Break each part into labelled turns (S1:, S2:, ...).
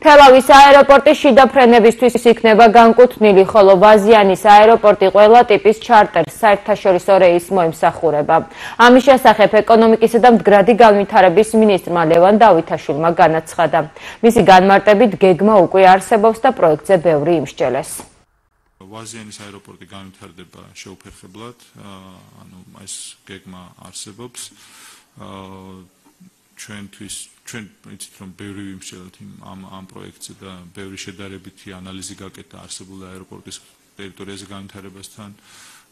S1: თელავის აეროპორტის შიდა ფრენებისთვის იქნება განკუთვნილი, ხოლო ვაზიანის აეროპორტი ყველა ტიპის ჩარტერ საერთაშორისო რეისს მოემსახურება. ამის შესახებ ეკონომიკისა და მდგრადი განვითარების მინისტრმა ლევან დავითაშვილმა განაცხადა. მისი განმარტებით გეგმა უკვე არსებობს და პროექტზე ბევრი იმსჯელეს.
S2: ვაზიანის აეროპორტი განვითარდება შეუფერხებლად, ეს გეგმა არსებობს. ჩვენ იცით რომ ბევრი ვიმსჯელეთ ამ პროექტზე და ბევრი შედარებითი ანალიზი გაკეთა არსებული აეროპორტის ტერიტორიაზე განვითარებასთან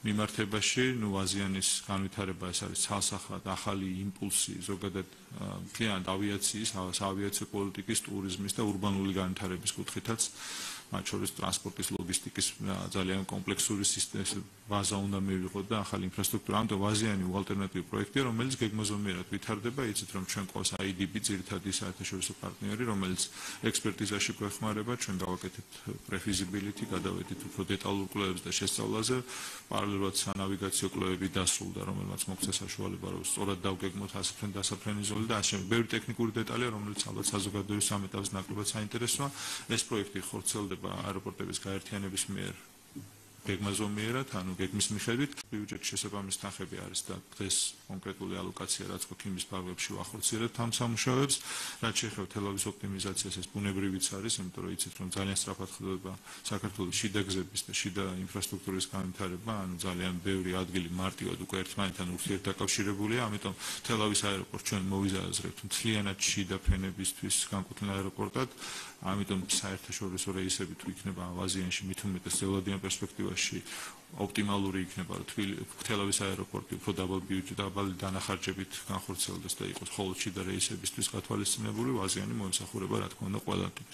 S2: მიმართებაში. ვაზიანის განვითარება ეს არის ცალსახად ახალი იმპულსი ზოგადად მთლიანად ავიაციის, ავიაციო პოლიტიკის, ტურიზმის და ურბანული განვითარების კუთხითაც, მათ შორის ტრანსპორტის, ლოგისტიკის ძალიან კომპლექსური ბაზა უნდა მივიღოთ და ახალი ინფრასტრუქტურა. ამიტომ ვაზიანი ალტერნატიული პროექტია, რომელიც გეგმაზომიერად ვითარდება. იცით რომ ჩვენ ყავს IDB ძირითადი საერთაშორისო პარტნიორი, რომელიც ექსპერტიზაში გვეხმარება, ჩვენ გავაკეთეთ პრეფიზიბილიტი, გადავედით უფრო დეტალურ კვლევებს და შესწავლაზე. პარალელურად სანავიგაციო კვლევები დასრულდა, რომელმაც მოგცა საშუალება, რომ სწორად დავგეგმოთ დასაფრენი ზოლი და ასე ბევრი ტექნიკური დეტალია, რომელიც ალბათ საზოგადოების სამეტავს ნაკლებად საინტერესოა. ეს პროექტი ხორციელდება აეროპორტების გაერთიანების მიერ გეგმაზომიერად, გეგმის მიხედვით. ბიუჯეტის შესაბამის თანხები არის და დღეს კონკრეტული ალოკაცია რაც გვაქვს იმის ფარგლებში ვახორციელებთ ამ სამუშაოებს. რაც შეეხება თელავის ოპტიმიზაციას, ეს ბუნებრივიც არის, იმიტომ რომ იცით რომ ძალიან სწრაფად ხდება საქართველოს შიდა გზების და შიდა ინფრასტრუქტურის განვითარება, ძალიან ბევრი ადგილი მარტივად უკვე ერთმანეთთან ურთიერთდაკავშირებულია, ამიტომ თელავის აეროპორტს ჩვენ მოვიზარდეთ მთლიანად შიდა ფრენებისთვის განკუთვნილ აეროპორტად. ამიტომ საერთაშორისო რეისები თუ იქნება ვაზიანში მით უმეტეს ზელოდიან პერსპექტივაში ოპტიმალური იქნება, რომ თელავის აეროპორტი უფრო დაბალი დანახარჯებით განხორციელდეს და იყოს მხოლოდ შიდა რეისებისთვის გათვალისწინებული. ვაზიანი მოემსახურება რა თქმა უნდა ყველა ტიპის